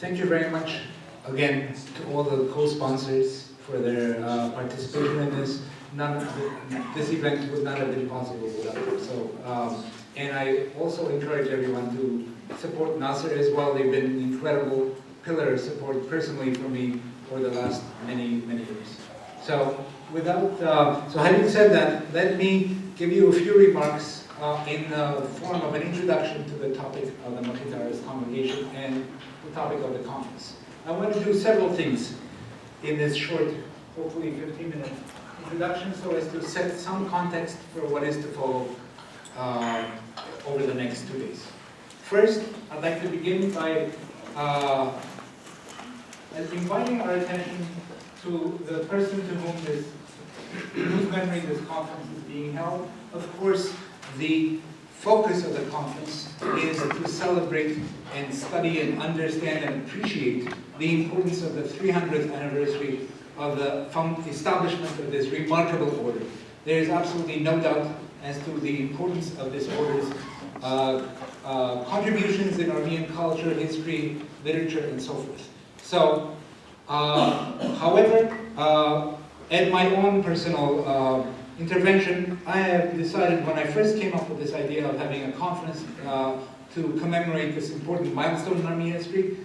Thank you very much again to all the co-sponsors for their participation in this. This event would not have been possible without them. So, and I also encourage everyone to support Nasser as well. They've been an incredible pillar of support personally for me over the last many years. So, so having said that, let me give you a few remarks in the form of an introduction to the topic of the Mkhit arist congregation and the topic of the conference. I want to do several things in this short, hopefully 15-minute introduction, so as to set some context for what is to follow over the next 2 days. First, I'd like to begin by inviting our attention to the person to whose memory this conference is being held. Of course, the focus of the conference is to celebrate and study and understand and appreciate the importance of the 300th anniversary of the establishment of this remarkable order. There is absolutely no doubt as to the importance of this order's contributions in Armenian culture, history, literature, and so forth. So, however, at my own personal intervention, I have decided when I first came up with this idea of having a conference to commemorate this important milestone in Armenian history,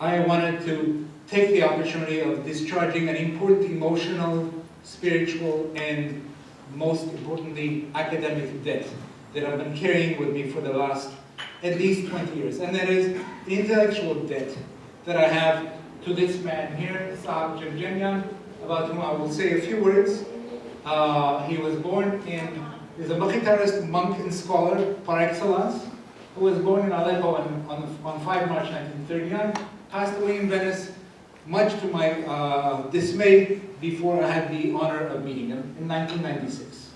I wanted to take the opportunity of discharging an important emotional, spiritual, and most importantly, academic debt that I've been carrying with me for the last at least 20 years. And that is the intellectual debt that I have to this man here, Sahak Djemjemian, about whom I will say a few words. He was born he's a Mkhit arist monk and scholar par excellence, who was born in Aleppo on 5 March 1939, passed away in Venice, much to my dismay, before I had the honor of meeting him in 1996.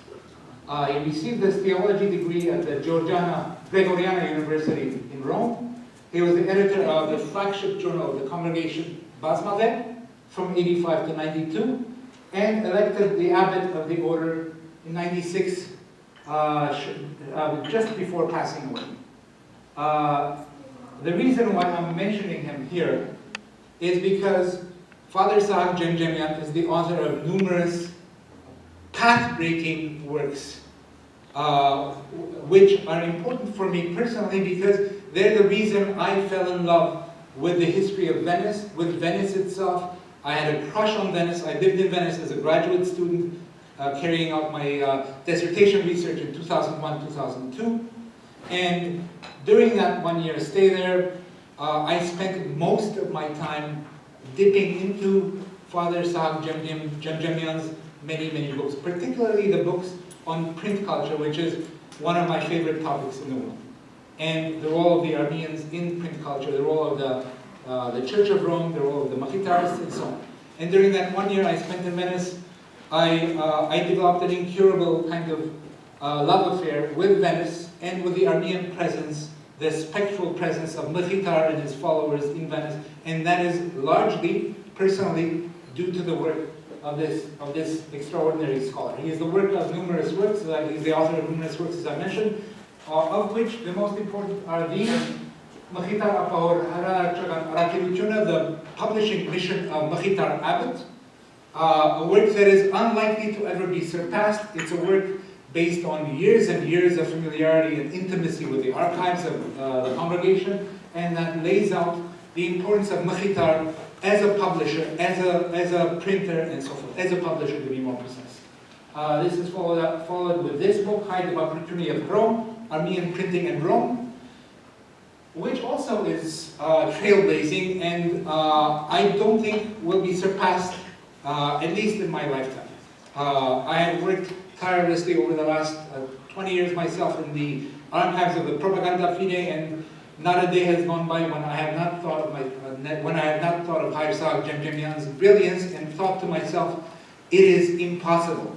He received his theology degree at the Gregoriana University in Rome. He was the editor of the flagship journal of the congregation, Basmave, from 85 to 92, and elected the abbot of the order in 96, just before passing away. The reason why I'm mentioning him here is because Father Sahak Djemjemian is the author of numerous path-breaking works, which are important for me personally because they're the reason I fell in love with the history of Venice, with Venice itself. I had a crush on Venice. I lived in Venice as a graduate student, carrying out my dissertation research in 2001-2002. And during that 1-year stay there, I spent most of my time dipping into Father Sahak Djemjemian's many books, particularly the books on print culture, which is one of my favorite topics in the world. And the role of the Armenians in print culture, the role of the Church of Rome, the role of the Mkhit arists, and so on. And during that 1 year I spent in Venice, I developed an incurable kind of love affair with Venice and with the Armenian presence, the spectral presence of Mkhit and his followers in Venice, and that is largely, personally, due to the work of this extraordinary scholar. He is the work of numerous works. He's the author of numerous works, as I mentioned, of which the most important are these: Mkhit the publishing mission of Mkhit Abbot, a work that is unlikely to ever be surpassed. It's a work based on years and years of familiarity and intimacy with the archives of the congregation, and that lays out the importance of Mkhit as a publisher, as a printer, and so forth, as a publisher to be more precise. This is followed with this book, Height of Opportunity of Rome, Armenian Printing in Rome, which also is trailblazing, and I don't think will be surpassed, at least in my lifetime. I have worked tirelessly over the last 20 years myself in the archives of the Propaganda Fide, and not a day has gone by when I have not thought of Father Sahak Djemjemian's brilliance and thought to myself, it is impossible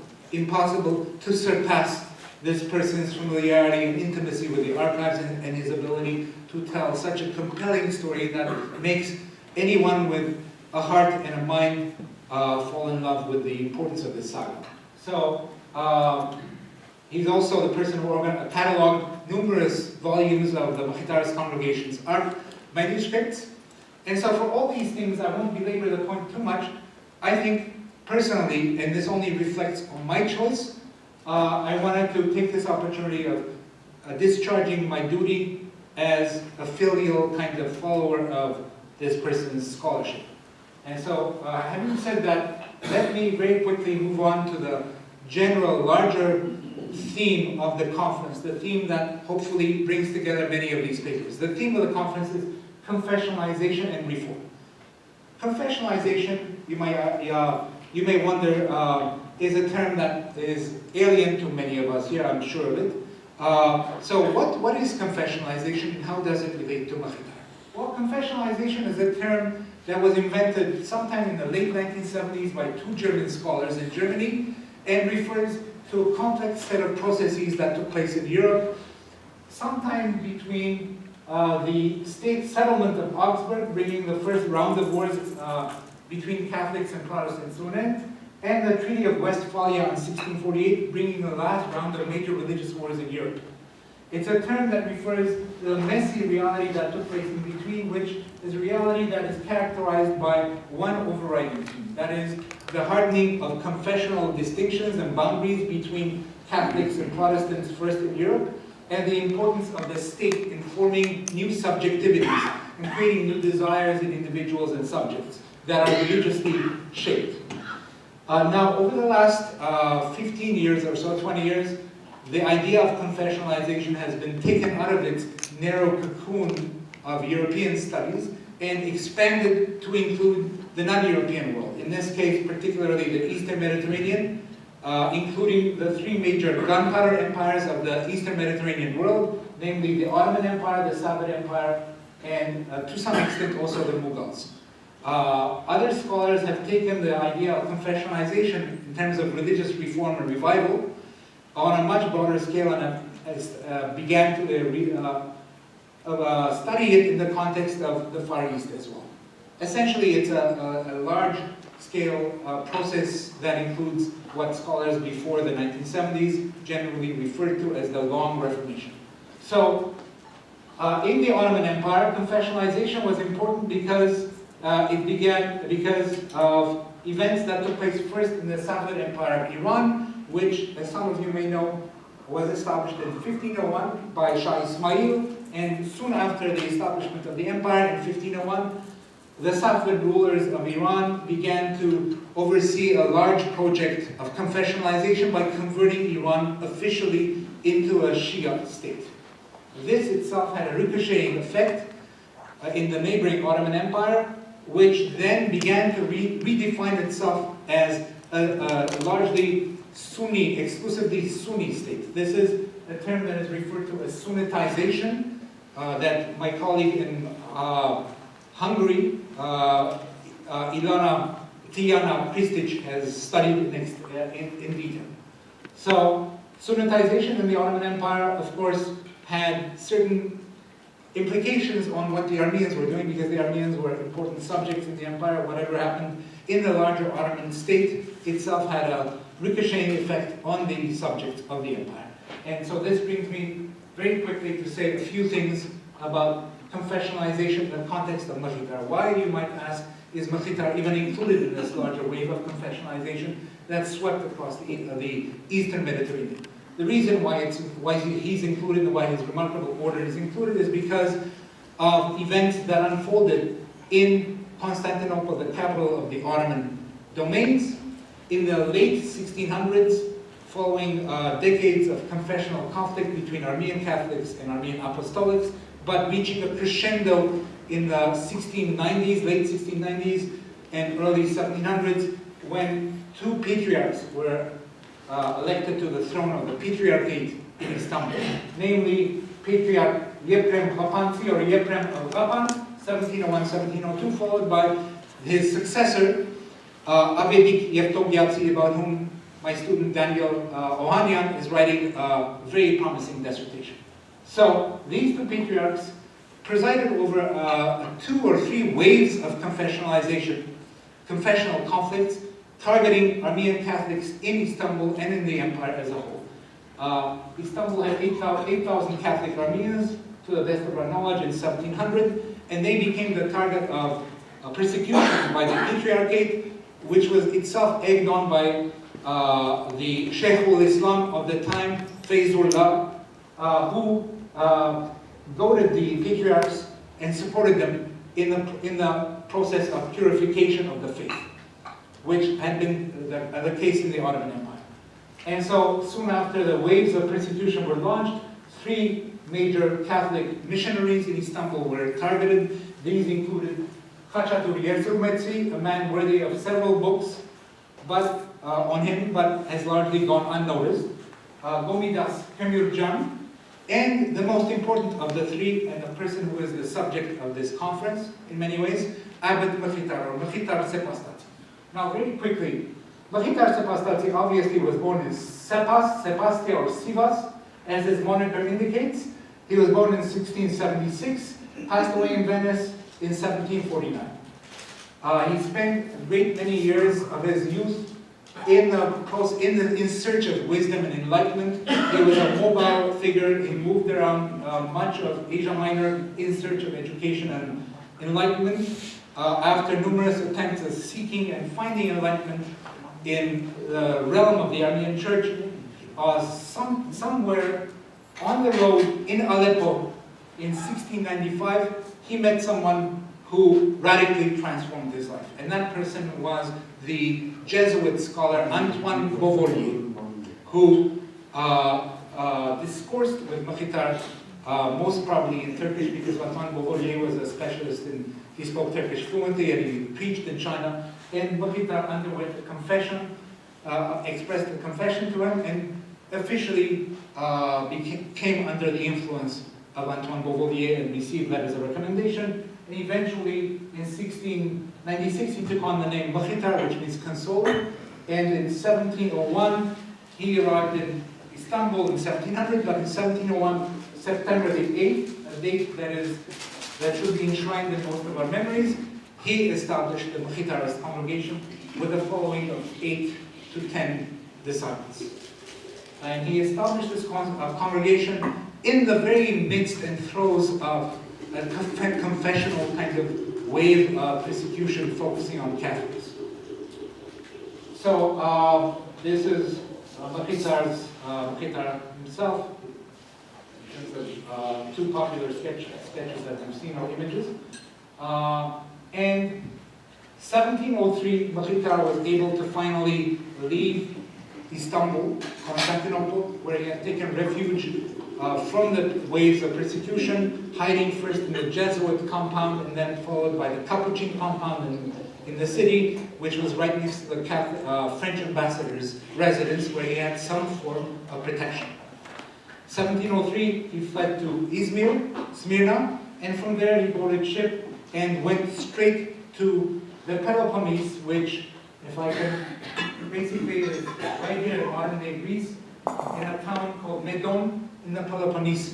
to surpass this person's familiarity and intimacy with the archives and his ability to tell such a compelling story that makes anyone with a heart and a mind fall in love with the importance of this saga. So, he's also the person who cataloged numerous volumes of the Mkhit arist congregation's art manuscripts, And so for all these things, I won't belabor the point too much. I think personally, and this only reflects on my choice, I wanted to take this opportunity of discharging my duty as a filial kind of follower of this person's scholarship. And so, having said that, let me very quickly move on to the general, larger theme of the conference, the theme that hopefully brings together many of these papers. The theme of the conference is confessionalization and reform. Confessionalization, you may wonder, is a term that is alien to many of us here, I'm sure of it. So what is confessionalization and how does it relate to Mkhit? Well, confessionalization is a term that was invented sometime in the late 1970s by two German scholars in Germany and refers to a complex set of processes that took place in Europe sometime between the state settlement of Augsburg, bringing the first round of wars between Catholics and Protestants to an end, and the Treaty of Westphalia in 1648, bringing the last round of major religious wars in Europe. It's a term that refers to the messy reality that took place in between, which is a reality that is characterized by one overriding theme. That is, the hardening of confessional distinctions and boundaries between Catholics and Protestants first in Europe, and the importance of the state in forming new subjectivities and creating new desires in individuals and subjects that are religiously shaped. Now, over the last 15 years or so, 20 years, the idea of confessionalization has been taken out of its narrow cocoon of European studies and expanded to include the non-European world. In this case, particularly the Eastern Mediterranean, including the three major gunpowder empires of the Eastern Mediterranean world, namely the Ottoman Empire, the Safavid Empire, and to some extent also the Mughals. Other scholars have taken the idea of confessionalization in terms of religious reform and revival on a much broader scale and began to study it in the context of the Far East as well. Essentially, it's a large-scale process that includes what scholars before the 1970s generally referred to as the Long Reformation. So, in the Ottoman Empire, confessionalization was important because it began because of events that took place first in the Safavid Empire of Iran, which, as some of you may know, was established in 1501 by Shah Ismail, and soon after the establishment of the empire in 1501, the Safavid rulers of Iran began to oversee a large project of confessionalization by converting Iran officially into a Shia state. This itself had a ricocheting effect in the neighboring Ottoman Empire, which then began to redefine itself as a largely Sunni, exclusively Sunni state. This is a term that is referred to as Sunnitization, that my colleague in Hungary, Tijana Kristic, has studied in detail. So, Sunnitization in the Ottoman Empire, of course, had certain implications on what the Armenians were doing, because the Armenians were important subjects in the empire. Whatever happened in the larger Ottoman state itself had a ricocheting effect on the subjects of the empire. And so this brings me very quickly to say a few things about confessionalization in the context of Mkhit. Why, you might ask, is Mkhit even included in this larger wave of confessionalization that swept across the Eastern Mediterranean? The reason why he's included and why his remarkable order is included is because of events that unfolded in Constantinople, the capital of the Ottoman domains, in the late 1600s, following decades of confessional conflict between Armenian Catholics and Armenian Apostolics, but reaching a crescendo in the 1690s, late 1690s and early 1700s, when two patriarchs were elected to the throne of the Patriarchate in Istanbul, namely Patriarch Yeprem Hapansi, or Yeprem of Gapan, 1701-1702, followed by his successor, Avedik Yevtogiatsi, about whom my student Daniel Ohanyan is writing a very promising dissertation. So, these two patriarchs presided over 2 or 3 waves of confessionalization, confessional conflicts, targeting Armenian Catholics in Istanbul and in the empire as a whole. Istanbul had 8,000 Catholic Armenians, to the best of our knowledge, in 1700, and they became the target of persecution by the Patriarchate, which was itself egged on by the Sheikh al-Islam of the time, Fayzullah, who goaded the patriarchs and supported them in the process of purification of the faith, which had been the case in the Ottoman Empire. And so soon after, the waves of persecution were launched. 3 major Catholic missionaries in Istanbul were targeted. These included Khachatur Yersurmetsi, a man worthy of several books on him, but has largely gone unnoticed. Gomidas Kömürcan, and the most important of the 3, and the person who is the subject of this conference in many ways, Abbot Mkhitar, or Mkhitar Sepastati. Now, very quickly, Mkhitar Sepastati obviously was born in Sepastia or Sivas, as his moniker indicates. He was born in 1676, passed away in Venice in 1749. He spent a great many years of his youth in search of wisdom and enlightenment. He was a mobile figure. He moved around much of Asia Minor in search of education and enlightenment. After numerous attempts at seeking and finding enlightenment in the realm of the Armenian Church, somewhere on the road in Aleppo in 1695, he met someone who radically transformed his life. And that person was the Jesuit scholar Antoine Beauvoirlier, who discoursed with Mkhitar, most probably in Turkish, because Antoine Beauvoirlier was a specialist he spoke Turkish fluently, and he preached in China. And Mkhitar underwent a confession, expressed a confession to him, and officially came under the influence of Antoine Beauvoirlier and received letters of recommendation. And eventually, in 1696, he took on the name Mkhitar, which means consoler. And in 1701, he arrived in Istanbul in 1700, but in 1701, September the 8th, a date that should be enshrined in most of our memories, he established the Mkhitarist congregation with a following of 8 to 10 disciples. And he established this congregation in the very midst and throes of a confessional kind of wave of persecution focusing on Catholics. So this is Mkhitar himself. Two popular sketches that you've seen are images. And 1703, Mkhitar was able to finally leave Istanbul, Constantinople, where he had taken refuge from the waves of persecution, hiding first in the Jesuit compound and then followed by the Capuchin compound in the city, which was right next to the French ambassador's residence, where he had some form of protection. 1703, he fled to Izmir, Smyrna, and from there he boarded ship and went straight to the Peloponnese, which, if I can, basically is right here in modern-day Greece, in a town called Medon in the Peloponnese,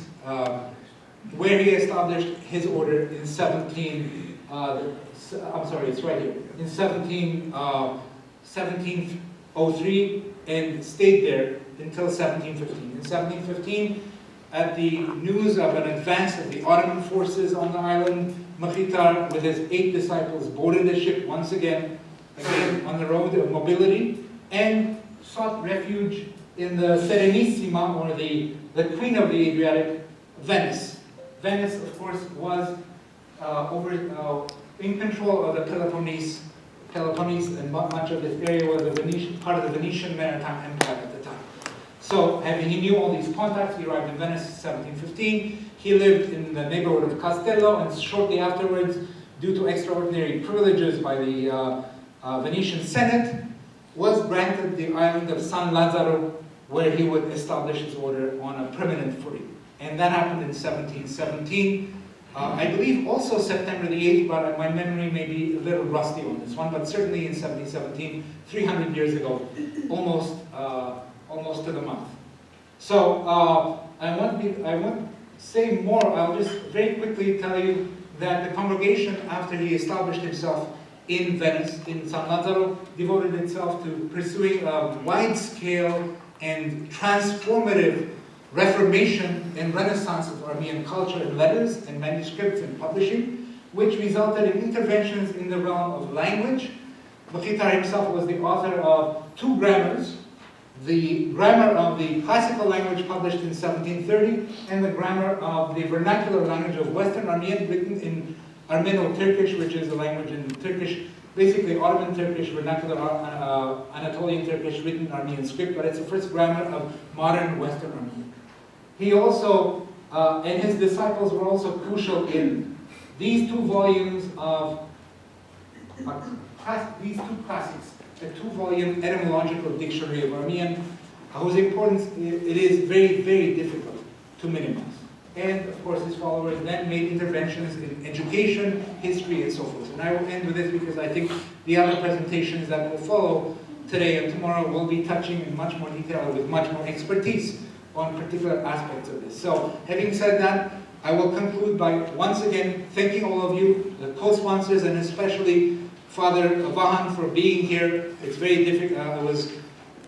where he established his order in 1703, and stayed there until 1715. In 1715, at the news of an advance of the Ottoman forces on the island, Mkhitar, with his 8 disciples, boarded the ship once again on the road of mobility, and sought refuge in the Serenissima, or the Queen of the Adriatic, Venice. Venice, of course, was in control of the Peloponnese, and much of this area was part of the Venetian maritime empire at the time. So, having he knew all these contacts, he arrived in Venice in 1715. He lived in the neighborhood of Castello, and shortly afterwards, due to extraordinary privileges by the Venetian Senate, was granted the island of San Lazzaro, where he would establish his order on a permanent footing. And that happened in 1717. I believe also September the 8th, but my memory may be a little rusty on this one, but certainly in 1717, 300 years ago, almost to the month. So I won't say more. I'll just very quickly tell you that the congregation, after he established himself in Venice, in San Lazzaro, devoted itself to pursuing a wide-scale and transformative Reformation and Renaissance of Armenian culture and letters and manuscripts and publishing, which resulted in interventions in the realm of language. Mkhit himself was the author of 2 grammars, the grammar of the classical language published in 1730, and the grammar of the vernacular language of Western Armenian written in Armeno-Turkish, which is a language in Turkish, basically Ottoman Turkish, vernacular Anatolian Turkish, written in Armenian script, but it's the first grammar of modern Western Armenian. He also, and his disciples were also crucial in these 2 volumes of, these 2 classics, a 2-volume etymological dictionary of Armenian, whose importance it is very, very difficult to minimize. And of course his followers then made interventions in education, history, and so forth. And I will end with this because I think the other presentations that will follow today and tomorrow will be touching in much more detail with much more expertise on particular aspects of this. So having said that, I will conclude by once again thanking all of you, the co-sponsors, and especially Father Vahan for being here. It's very difficult.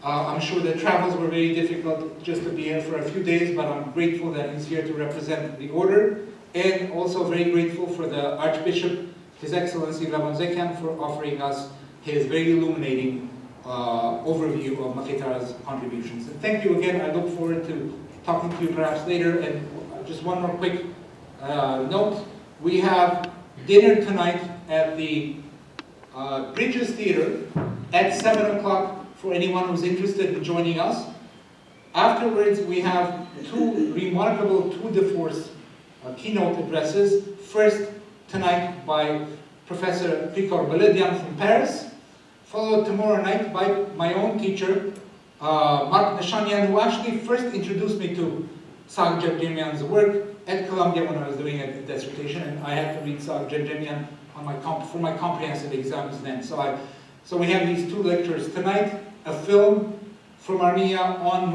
I'm sure the travels were very difficult just to be here for a few days, but I'm grateful that he's here to represent the order, and also very grateful for the Archbishop, His Excellency Laban Zekan, for offering us his very illuminating overview of Mkhit's contributions. And thank you again. I look forward to talking to you perhaps later. And just one more quick note. We have dinner tonight at the Bridges Theater at 7 o'clock for anyone who's interested in joining us. Afterwards, we have 2 remarkable tour de force keynote addresses. First tonight by Professor Krikor Beledian from Paris, followed tomorrow night by my own teacher, Mark Neshanian, who actually first introduced me to Sahak Djemjemian's work at Columbia when I was doing a dissertation, and I had to read Sahak Djemjemian on for my comprehensive exams then. So we have these 2 lectures tonight, a film from Armenia on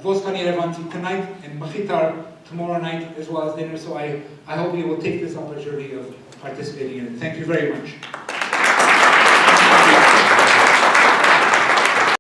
Voskani Revanti tonight, and Mkhitar tomorrow night, as well as dinner. So I hope you will take this opportunity of participating in it. Thank you very much.